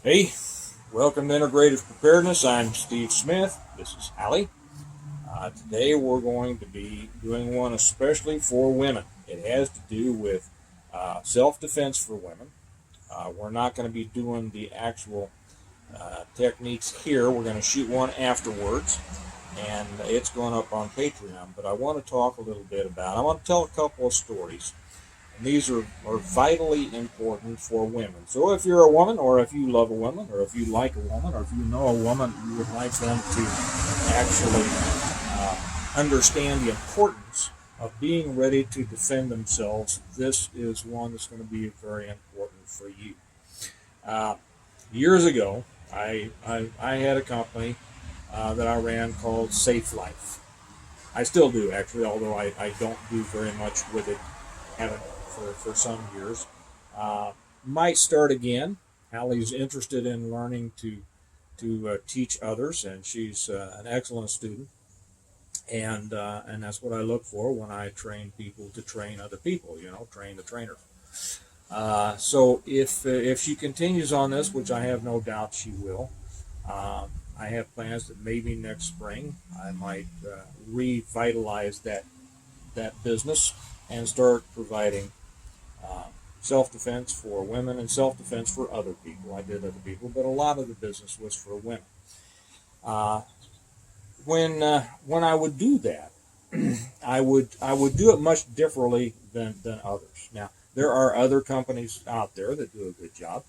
Hey, welcome to Integrative Preparedness. I'm Steve Smith. This is Hallie. Today we're going to be doing one especially for women. It has to do with self-defense for women. We're not going to be doing the actual techniques here. We're going to shoot one afterwards, and it's going up on Patreon. But I want to talk a little bit about I want to tell a couple of stories. And these are vitally important for women. So if you're a woman, or if you love a woman, or if you like a woman, or if you know a woman, you would like them to actually understand the importance of being ready to defend themselves, this is one that's going to be very important for you. Years ago, I had a company that I ran called Safe Life. I still do, actually, although I don't do very much with it. Haven't for some years. Might start again. Hallie's interested in learning to teach others, and she's an excellent student. And that's what I look for when I train people to train other people. Train the trainers. So if she continues on this, which I have no doubt she will, I have plans that maybe next spring I might revitalize that business and start providing self-defense for women and self-defense for other people. I did other people, but a lot of the business was for women. When I would do that, I would do it much differently than others. Now, there are other companies out there that do a good job,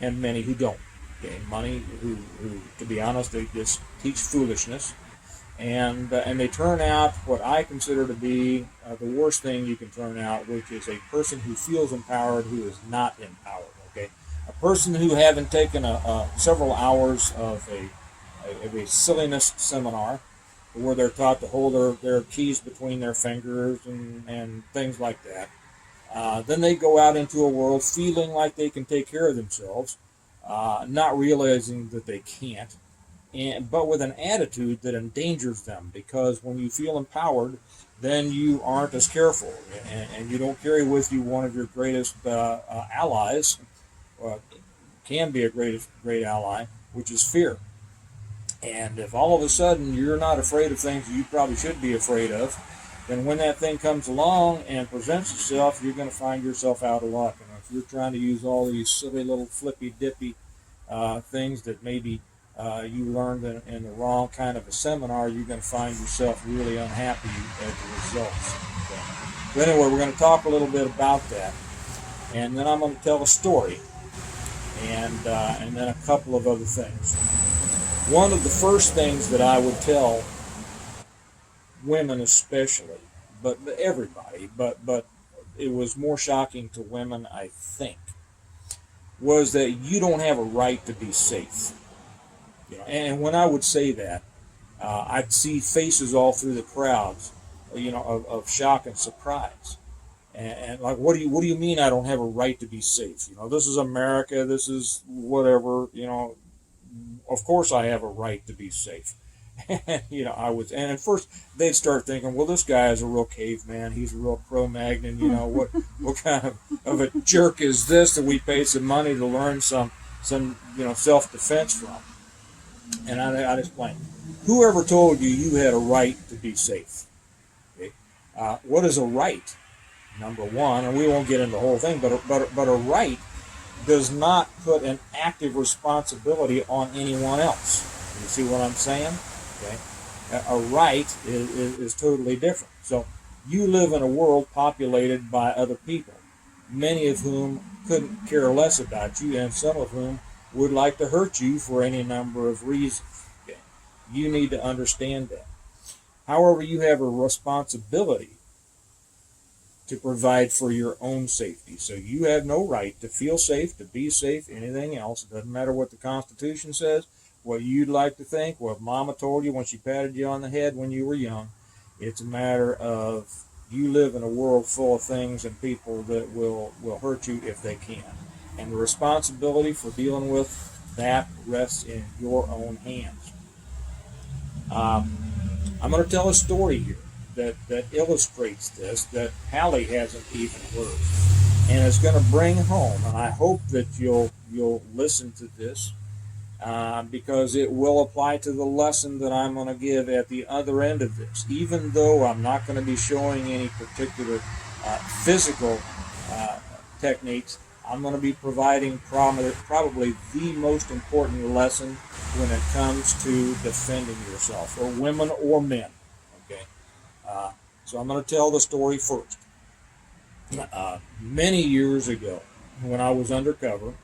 and many who don't. Okay, many who, to be honest, they just teach foolishness. And they turn out what I consider to be the worst thing you can turn out, which is a person who feels empowered who is not empowered. Okay, a person who having taken several hours of a silliness seminar where they're taught to hold their keys between their fingers and things like that. Then they go out into a world feeling like they can take care of themselves, not realizing that they can't. But with an attitude that endangers them, because when you feel empowered, then you aren't as careful, and you don't carry with you one of your greatest allies, can be a great ally, which is fear. And if all of a sudden you're not afraid of things that you probably should be afraid of, then when that thing comes along and presents itself, you're going to find yourself out of luck. And if you're trying to use all these silly little flippy-dippy things that maybe you learned in the wrong kind of a seminar, you're going to find yourself really unhappy as a result. So anyway, we're going to talk a little bit about that, and then I'm going to tell a story, and then a couple of other things. One of the first things that I would tell women especially, but everybody, but it was more shocking to women, I think, was that you don't have a right to be safe. And when I would say that, I'd see faces all through the crowds, of shock and surprise, and like, what do you mean I don't have a right to be safe? This is America. This is whatever. Of course I have a right to be safe. And at first they'd start thinking, well, this guy is a real caveman. He's a real Cro-Magnon. What kind of a jerk is this that we paid some money to learn some self-defense from? And I'd explain. Whoever told you had a right to be safe? Okay? What is a right? Number one, and we won't get into the whole thing, but a right does not put an active responsibility on anyone else. You see what I'm saying? Okay? A right is totally different. So you live in a world populated by other people, many of whom couldn't care less about you, and some of whom would like to hurt you for any number of reasons. Okay? You need to understand that. However, you have a responsibility to provide for your own safety. So you have no right to feel safe, to be safe, anything else. It doesn't matter what the Constitution says, what you'd like to think, what Mama told you when she patted you on the head when you were young. It's a matter of you live in a world full of things and people that will hurt you if they can. And the responsibility for dealing with that rests in your own hands. I'm going to tell a story here that illustrates this, that Hallie hasn't even heard. and it's going to bring home. And I hope that you'll listen to this because it will apply to the lesson that I'm going to give at the other end of this. Even though I'm not going to be showing any particular physical uh, techniques, I'm going to be providing probably the most important lesson when it comes to defending yourself, for women or men. Okay, uh, so I'm going to tell the story first. Many years ago, when I was undercover,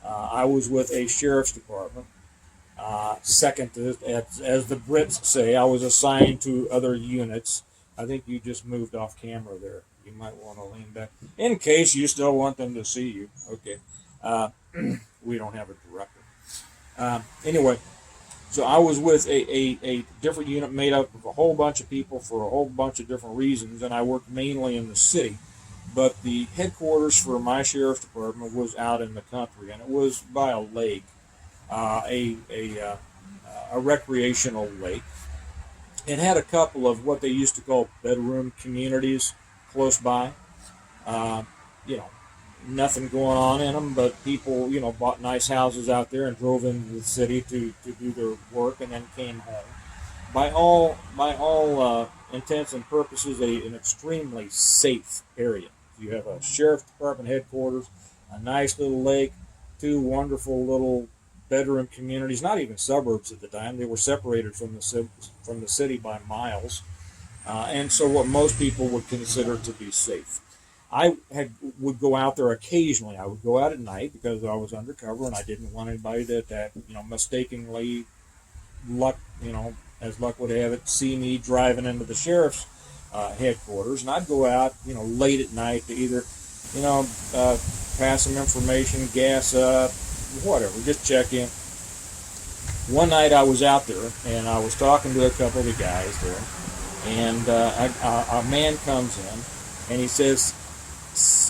I was with a sheriff's department. Second, as the Brits say, I was assigned to other units. I think you just moved off camera there. You might want to lean back in case you still want them to see you. Okay. Uh, we don't have a director. Anyway, so I was with a different unit made up of a whole bunch of people for a whole bunch of different reasons, and I worked mainly in the city. But the headquarters for my sheriff's department was out in the country, and it was by a lake, a recreational lake. It had a couple of what they used to call bedroom communities close by. Uh, you know, nothing going on in them, but people, bought nice houses out there and drove into the city to do their work and then came home. By all intents and purposes, an extremely safe area. You have a sheriff's department headquarters, a nice little lake, two wonderful little bedroom communities. Not even suburbs at the time; they were separated from the city by miles, and so what most people would consider to be safe. Would go out there occasionally. I would go out at night because I was undercover and I didn't want anybody that mistakenly luck as luck would have it, see me driving into the sheriff's headquarters, and I'd go out late at night to either pass some information, gas up, whatever, just check in. One night I was out there and I was talking to a couple of the guys there, and a man comes in and he says,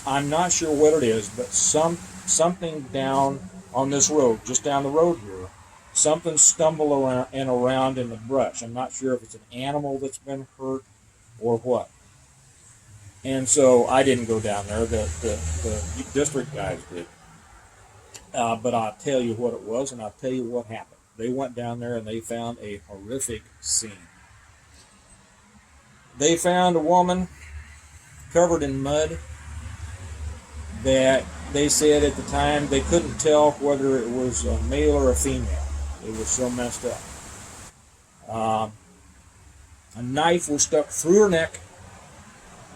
I'm not sure what it is, but something down on this road, just down the road here, something stumbled around in the brush. I'm not sure if it's an animal that's been hurt or what. And so I didn't go down there. The district guys did. But I'll tell you what it was, and I'll tell you what happened. They went down there and they found a horrific scene. They found a woman covered in mud that they said at the time they couldn't tell whether it was a male or a female. It was so messed up. A knife was stuck through her neck,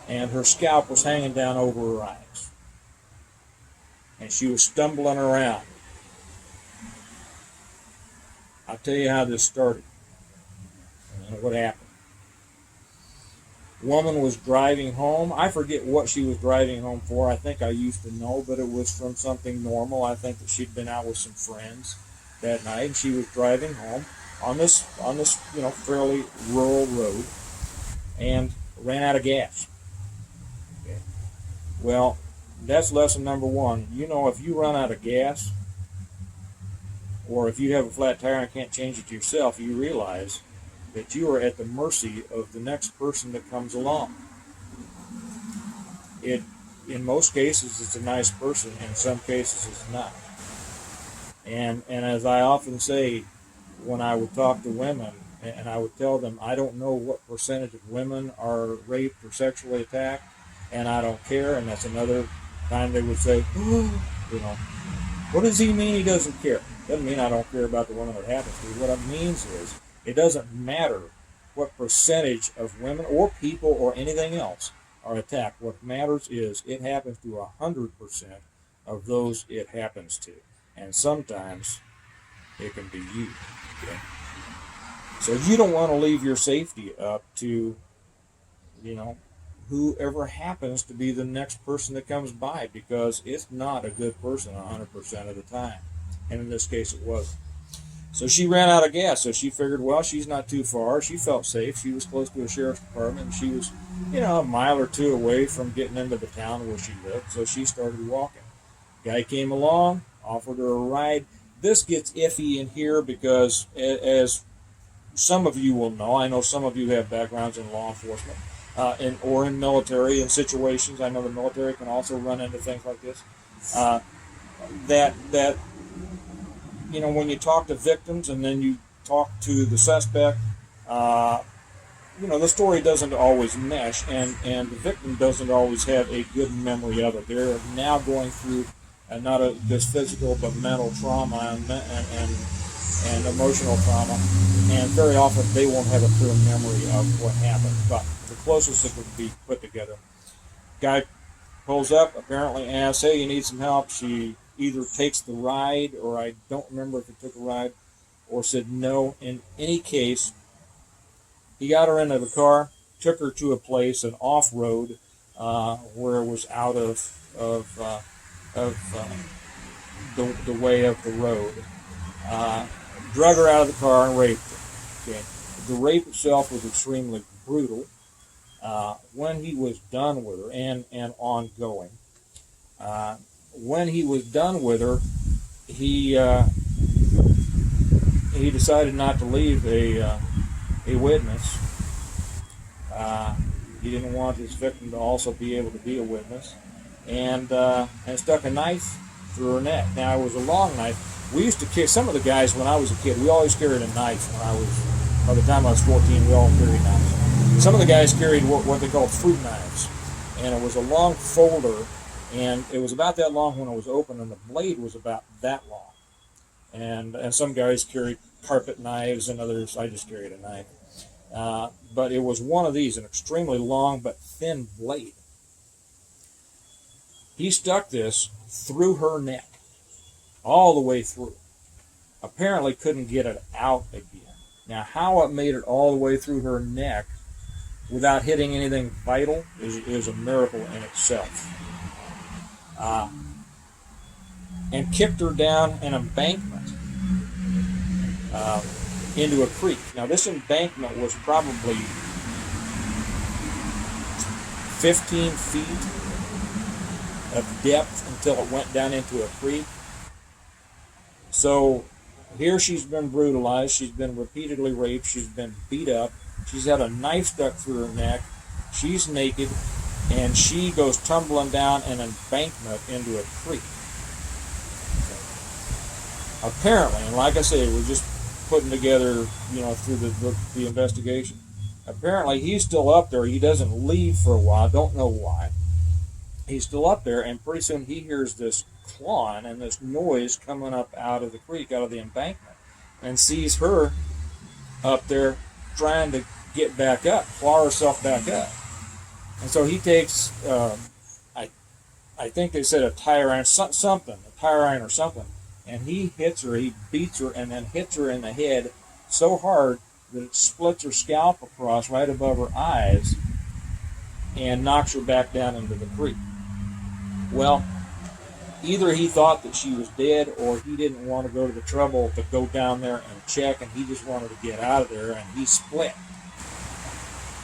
and her scalp was hanging down over her eyes. And she was stumbling around. I'll tell you how this started and what happened. Woman was driving home. I forget what she was driving home for. I think I used to know, but it was from something normal. I think that she'd been out with some friends that night, and she was driving home on this fairly rural road, and ran out of gas. Okay. Well, that's lesson number one. If you run out of gas, or if you have a flat tire and can't change it yourself, you realize that you are at the mercy of the next person that comes along. In most cases, it's a nice person. In some cases, it's not. And as I often say, when I would talk to women, and I would tell them, I don't know what percentage of women are raped or sexually attacked, and I don't care. And that's another time they would say, what does he mean he doesn't care? Doesn't mean I don't care about the women that happens to. What it means is, it doesn't matter what percentage of women or people or anything else are attacked. What matters is it happens to 100% of those it happens to. And sometimes it can be you. Okay? So you don't want to leave your safety up to, whoever happens to be the next person that comes by, because it's not a good person 100% of the time. And in this case, it wasn't. So she ran out of gas, so she figured, well, she's not too far. She felt safe. She was close to a sheriff's department, and she was, a mile or two away from getting into the town where she lived, so she started walking. Guy came along, offered her a ride. This gets iffy in here because, as some of you will know, I know some of you have backgrounds in law enforcement, or in military in situations. I know the military can also run into things like this. Uh, that when you talk to victims and then you talk to the suspect, uh, the story doesn't always mesh, and the victim doesn't always have a good memory of it. They're now going through not just physical but mental trauma and emotional trauma, and very often they won't have a clear memory of what happened. But the closest it would be put together. Guy pulls up, apparently asks, "Hey, you need some help?" She either takes the ride, or I don't remember if it took a ride, or said no. In any case, he got her into the car, took her to a place, an off-road, where it was out of the way of the road. Drug her out of the car and raped her. Okay. The rape itself was extremely brutal. When he was done with her, and ongoing, when he was done with her, he decided not to leave a witness. He didn't want his victim to also be able to be a witness, and stuck a knife through her neck. Now, it was a long knife. We used to carry, some of the guys when I was a kid, we always carried a knife. By the time I was 14, we all carried knives. Some of the guys carried what they called fruit knives, and it was a long folder, and it was about that long when it was open, and the blade was about that long. And some guys carried carpet knives, and others, I just carried a knife. But it was one of these, an extremely long but thin blade. He stuck this through her neck, all the way through. Apparently couldn't get it out again. Now, how it made it all the way through her neck without hitting anything vital is a miracle in itself. And kicked her down an embankment into a creek. Now, this embankment was probably 15 feet of depth until it went down into a creek. So here she's been brutalized, she's been repeatedly raped, she's been beat up, she's had a knife stuck through her neck, she's naked, and she goes tumbling down an embankment into a creek. Apparently, and like I say, we're just putting together, through the investigation. Apparently, he's still up there. He doesn't leave for a while. Don't know why. He's still up there, and pretty soon he hears this clawing and this noise coming up out of the creek, out of the embankment, and sees her up there trying to get back up, claw herself back up. And so he takes, I think they said a tire iron, a tire iron or something, and he hits her, he beats her, and then hits her in the head so hard that it splits her scalp across right above her eyes and knocks her back down into the creek. Well, either he thought that she was dead, or he didn't want to go to the trouble to go down there and check, and he just wanted to get out of there, and he split.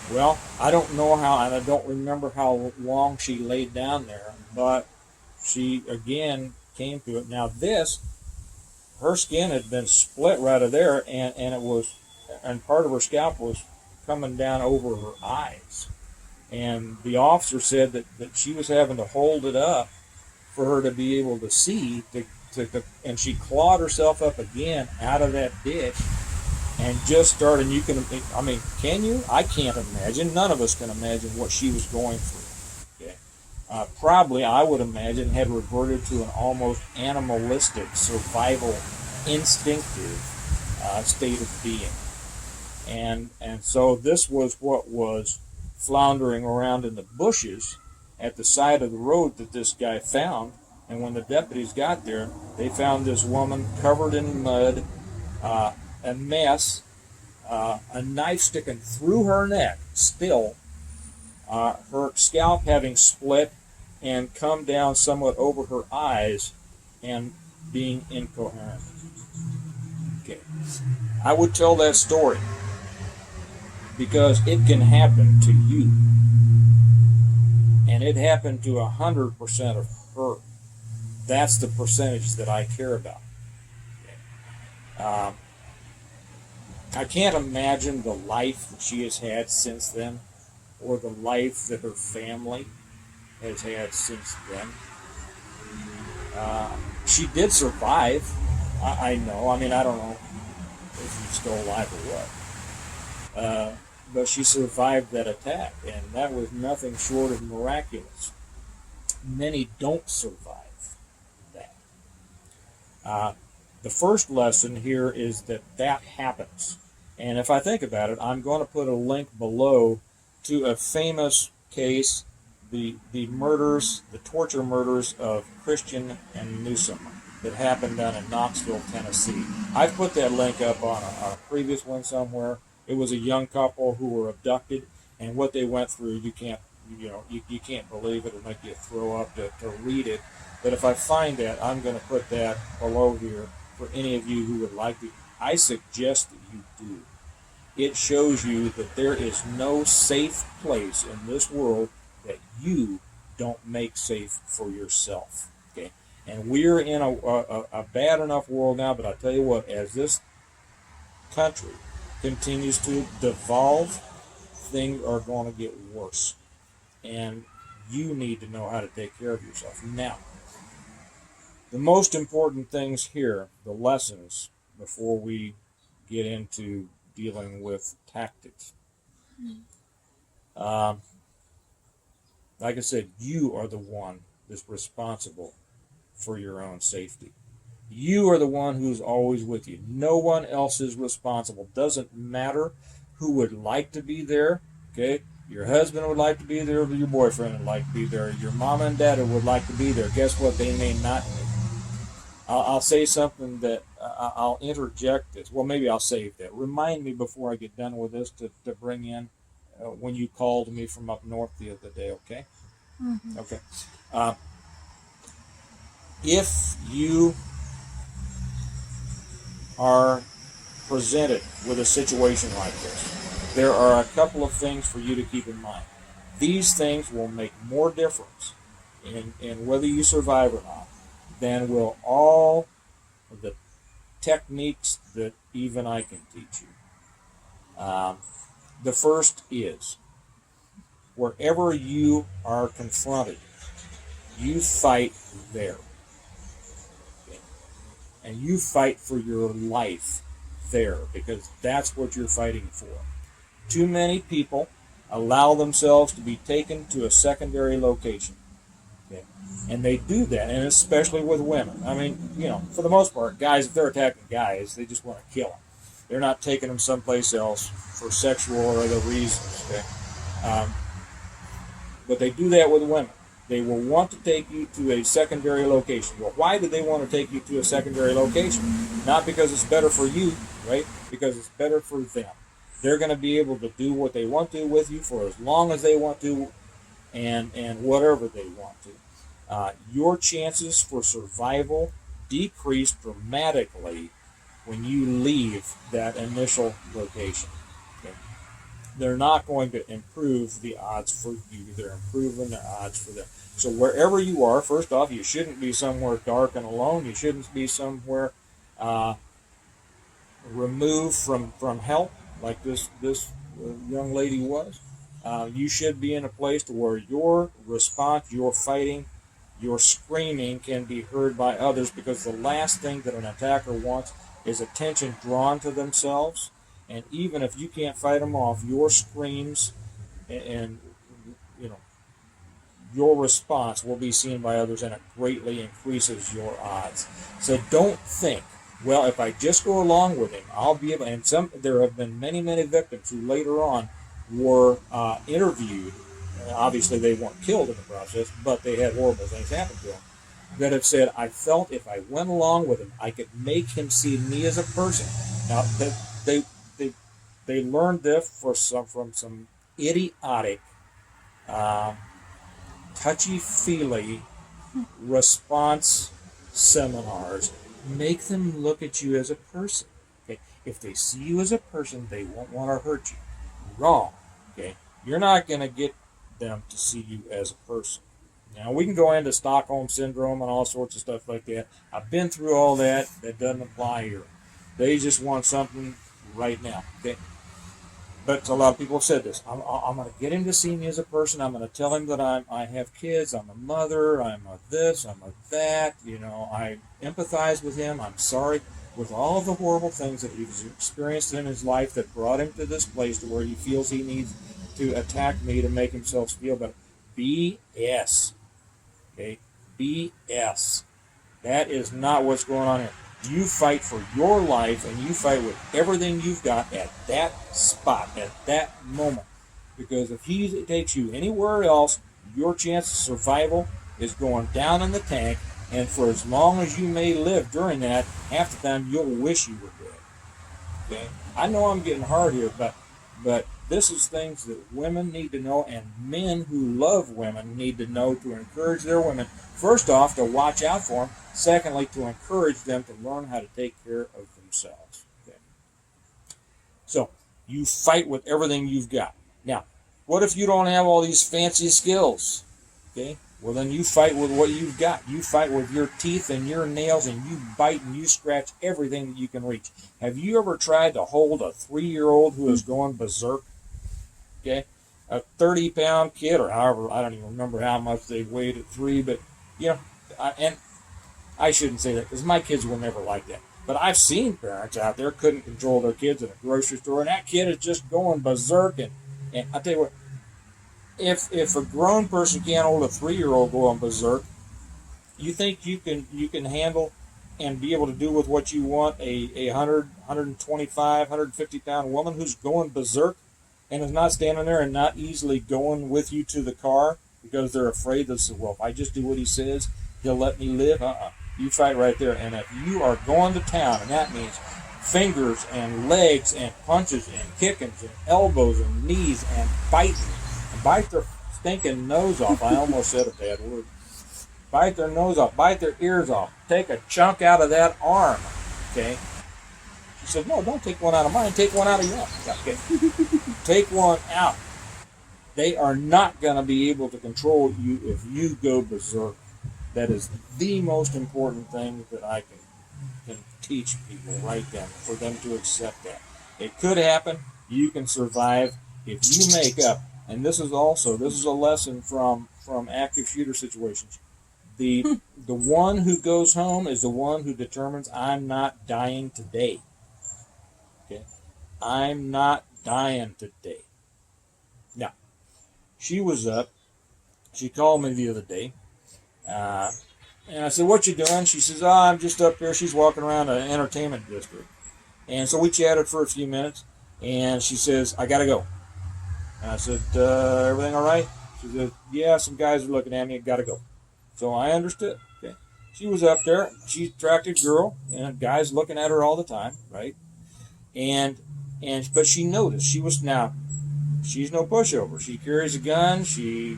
Well, I don't know how, and I don't remember how long she laid down there, but she again came to it. Now her skin had been split right of there, and part of her scalp was coming down over her eyes. And the officer said that she was having to hold it up for her to be able to see, and she clawed herself up again out of that ditch and just started. Can you? I can't imagine. None of us can imagine what she was going through. Okay. Probably, I would imagine, had reverted to an almost animalistic, survival, instinctive state of being. And so this was what was floundering around in the bushes at the side of the road that this guy found. And when the deputies got there, they found this woman covered in mud, a mess, a knife sticking through her neck still, her scalp having split and come down somewhat over her eyes, and being incoherent. Okay. I would tell that story because it can happen to you. And it happened to 100% of her. That's the percentage that I care about. I can't imagine the life that she has had since then, or the life that her family has had since then. She did survive. I know. I mean, I don't know if she's still alive or what. But she survived that attack, and that was nothing short of miraculous. Many don't survive that. Uh, the first lesson here is that happens. And if I think about it, I'm going to put a link below to a famous case, the murders, the torture murders of Christian and Newsom that happened down in Knoxville, Tennessee. I've put that link up on a previous one somewhere. It was a young couple who were abducted, and what they went through, you can't believe it. It'll make you throw up to read it. But if I find that, I'm going to put that below here for any of you who would like to. I suggest that you do. It shows you that there is no safe place in this world that you don't make safe for yourself. Okay, and we're in a bad enough world now, but I tell you what, as this country continues to devolve, things are going to get worse, and you need to know how to take care of yourself. Now, the most important things here, the lessons, before we get into dealing with tactics. Like I said, you are the one that's responsible for your own safety. You are the one who's always with you. No one else is responsible. Doesn't matter who would like to be there. Okay, your husband would like to be there, or your boyfriend would like to be there. Your mom and dad would like to be there. Guess what? They may not be. I'll say something that I'll interject this. Well, maybe I'll save that. Remind me before I get done with this to bring in when you called me from up north the other day, okay? Mm-hmm. Okay. If you are presented with a situation like this, there are a couple of things for you to keep in mind. These things will make more difference in whether you survive or not than will all of the techniques that even I can teach you. The first is, wherever you are confronted, you fight there. Okay? And you fight for your life there, because that's what you're fighting for. Too many people allow themselves to be taken to a secondary location. Okay? And they do that, and especially with women. I mean, for the most part, guys, if they're attacking guys, they just want to kill them. They're not taking them someplace else for sexual or other reasons. Okay? But they do that with women. They will want to take you to a secondary location. Well, why do they want to take you to a secondary location? Not because it's better for you, right? Because it's better for them. They're going to be able to do what they want to with you for as long as they want to, and whatever they want to. Your chances for survival decrease dramatically when you leave that initial location. Okay? They're not going to improve the odds for you. They're improving the odds for them. So wherever you are, first off, you shouldn't be somewhere dark and alone. You shouldn't be somewhere removed from help, like this young lady was. You should be in a place to where your response, your fighting, your screaming can be heard by others, because the last thing that an attacker wants is attention drawn to themselves. And even if you can't fight them off, your screams and your response will be seen by others, and it greatly increases your odds. So don't think, well, if I just go along with him, I'll be able. And there have been many victims who later on were interviewed. Obviously, they weren't killed in the process, but they had horrible things happen to them, that have said, I felt if I went along with him, I could make him see me as a person. Now, they learned this from some idiotic, touchy-feely response seminars. Make them look at you as a person. Okay? If they see you as a person, they won't want to hurt you. Wrong. Okay? You're not going to get them to see you as a person. Now, we can go into Stockholm Syndrome and all sorts of stuff like that. I've been through all that. That doesn't apply here. They just want something right now. Okay? But a lot of people have said this. I'm going to get him to see me as a person. I'm going to tell him that I have kids. I'm a mother. I'm a this. I'm a that. You know, I empathize with him. I'm sorry with all of the horrible things that he's experienced in his life that brought him to this place to where he feels he needs to attack me to make himself feel better. BS. Okay? BS. That is not what's going on here. You fight for your life, and you fight with everything you've got at that spot, at that moment. Because if he takes you anywhere else, your chance of survival is going down in the tank, and for as long as you may live during that, half the time you'll wish you were dead. Okay? I know I'm getting hard here, but this is things that women need to know, and men who love women need to know to encourage their women, first off, to watch out for them, secondly, to encourage them to learn how to take care of themselves. Okay? So, you fight with everything you've got. Now, what if you don't have all these fancy skills? Okay? Well, then you fight with what you've got. You fight with your teeth and your nails, and you bite and you scratch everything that you can reach. Have you ever tried to hold a 3-year-old who is going berserk? Okay? A 30-pound kid, or however, I don't even remember how much they weighed at 3, but, you know, and I shouldn't say that because my kids were never like that. But I've seen parents out there couldn't control their kids in a grocery store, and that kid is just going berserk. And I tell you what, if a grown person can't hold a 3-year-old going berserk, you think you can handle and be able to do with what you want a 100, 125, 150-pound woman who's going berserk and is not standing there and not easily going with you to the car because they're afraid that, well, if I just do what he says, he'll let me live? You fight right there. And if you are going to town, and that means fingers and legs and punches and kickings and elbows and knees and biting, and bite their stinking nose off. I almost said a bad word. Bite their nose off, bite their ears off, take a chunk out of that arm. Okay? She said, no, don't take one out of mine, take one out of yours. Okay? Take one out. They are not going to be able to control you if you go berserk. That is the most important thing that I can teach people right then, for them to accept that. It could happen. You can survive if you make up. And this is a lesson from active shooter situations. The one who goes home is the one who determines, I'm not dying today. Okay? I'm not dying today. Now, she was up. She called me the other day. And I said, what you doing? She says, I'm just up here. She's walking around an entertainment district. And so we chatted for a few minutes. And she says, I got to go. And I said, everything all right? She said, yeah, some guys are looking at me. I got to go. So I understood. Okay. She was up there. She's an attractive girl. And guys looking at her all the time, right? But she noticed. She's no pushover. She carries a gun. She's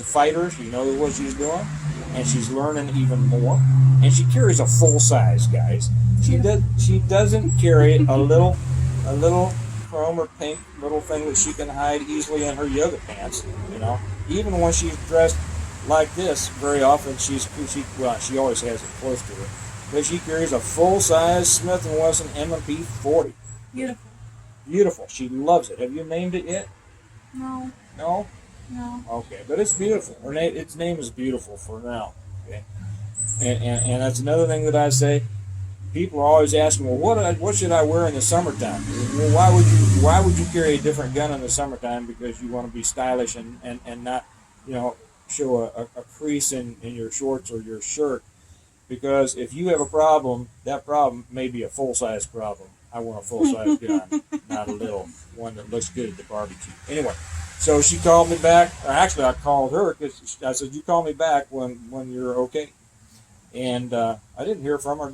a fighter. She knows what she's doing, and she's learning even more. And she carries a full size, guys. She doesn't carry a little chrome or pink little thing that she can hide easily in her yoga pants. You know, even when she's dressed like this, very often she always has it close to her, but she carries a full size Smith & Wesson M&P 40. Beautiful. She loves it. Have you named it yet? No. No. No. Okay, but it's beautiful. Its name is beautiful for now. Okay, and that's another thing that I say. People are always asking, well, what should I wear in the summertime? Well, why would you carry a different gun in the summertime? Because you want to be stylish and not, show a crease in your shorts or your shirt. Because if you have a problem, that problem may be a full-size problem. I want a full-size gun, not a little one that looks good at the barbecue. Anyway. So she called me back. Actually, I called her because I said, you call me back when you're okay. And I didn't hear from her.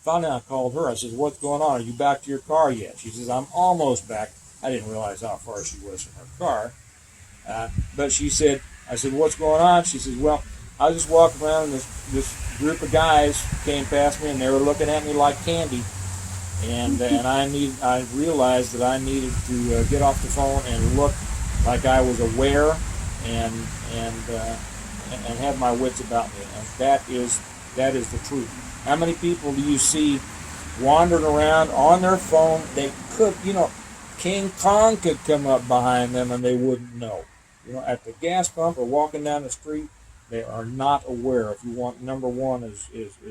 Finally, I called her. I said, what's going on? Are you back to your car yet? She says, I'm almost back. I didn't realize how far she was from her car. But she said, I said, what's going on? She says, well, I was just walking around and this group of guys came past me and they were looking at me like candy. And I realized that I needed to get off the phone and look like I was aware and have my wits about me. And that is the truth. How many people do you see wandering around on their phone? They could, King Kong could come up behind them and they wouldn't know. At the gas pump or walking down the street, they are not aware. If you want, number one is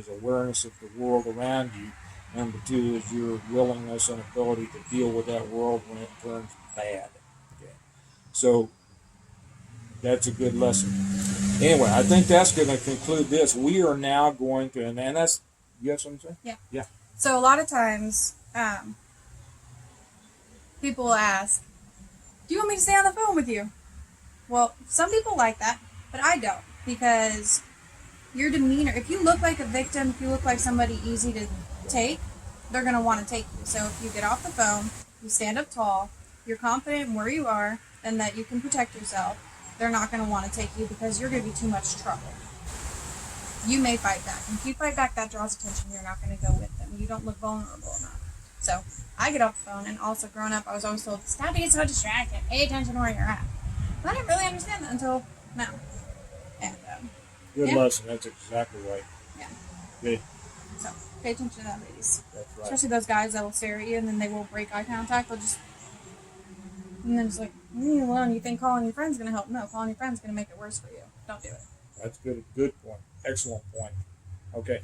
awareness of the world around you. Number two is your willingness and ability to deal with that world when it turns bad. Okay. So that's a good lesson. Anyway, I think that's going to conclude this. We are now going to, and that's, you have something to say? Yeah. Yeah. So a lot of times, people will ask, do you want me to stay on the phone with you? Well, some people like that, but I don't, because your demeanor, if you look like a victim, if you look like somebody easy to take, they're going to want to take you. So if you get off the phone, you stand up tall, you're confident in where you are, and that you can protect yourself, they're not going to want to take you because you're going to be too much trouble. You may fight back. And if you fight back, that draws attention. You're not going to go with them. You don't look vulnerable enough. So I get off the phone, and also growing up, I was always told, stop being so distracted. Pay attention where you're at. I didn't really understand that until now. And Good lesson. That's exactly right. Yeah. Good. So pay attention to that, ladies. That's right. Especially those guys that will stare at you and then they will break eye contact. They'll just, and then it's like, leave me alone. You think calling your friend's going to help? No, calling your friend's going to make it worse for you. Don't do it. That's good. Good point. Excellent point. Okay.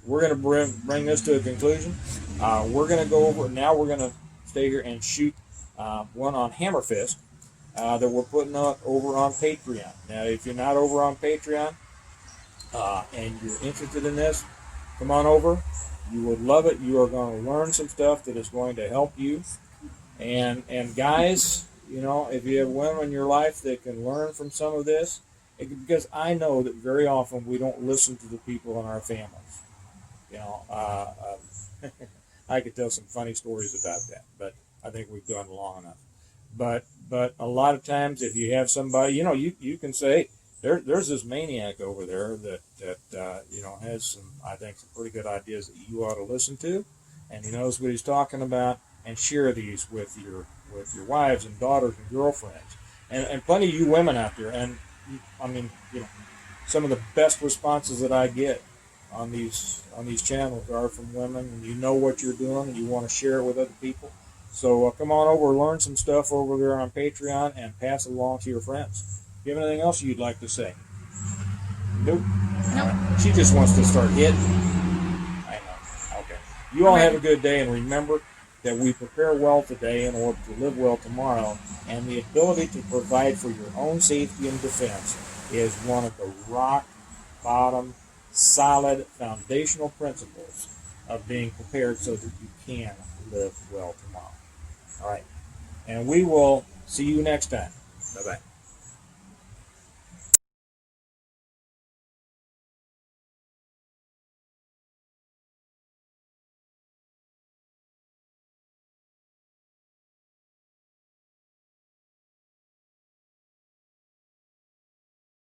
We're going to bring this to a conclusion. We're going to go over, now we're going to stay here and shoot one on Hammer Fist that we're putting out over on Patreon. Now, if you're not over on Patreon and you're interested in this, come on over. You would love it. You are going to learn some stuff that is going to help you. And guys, if you have women in your life that can learn from some of this, because I know that very often we don't listen to the people in our families. I could tell some funny stories about that, but I think we've gone long enough. But a lot of times, if you have somebody, you can say, there's this maniac over there that has some, I think, some pretty good ideas that you ought to listen to, and he knows what he's talking about, and share these with your wives and daughters and girlfriends, and plenty of you women out there. And I mean, some of the best responses that I get on these channels are from women, and you know what you're doing, and you want to share it with other people. So come on over, learn some stuff over there on Patreon, and pass it along to your friends. Do you have anything else you'd like to say? Nope. Nope. She just wants to start hitting. I know. Okay. You all have a good day, and remember that we prepare well today in order to live well tomorrow, and the ability to provide for your own safety and defense is one of the rock bottom, solid, foundational principles of being prepared so that you can live well tomorrow. All right. And we will see you next time. Bye-bye.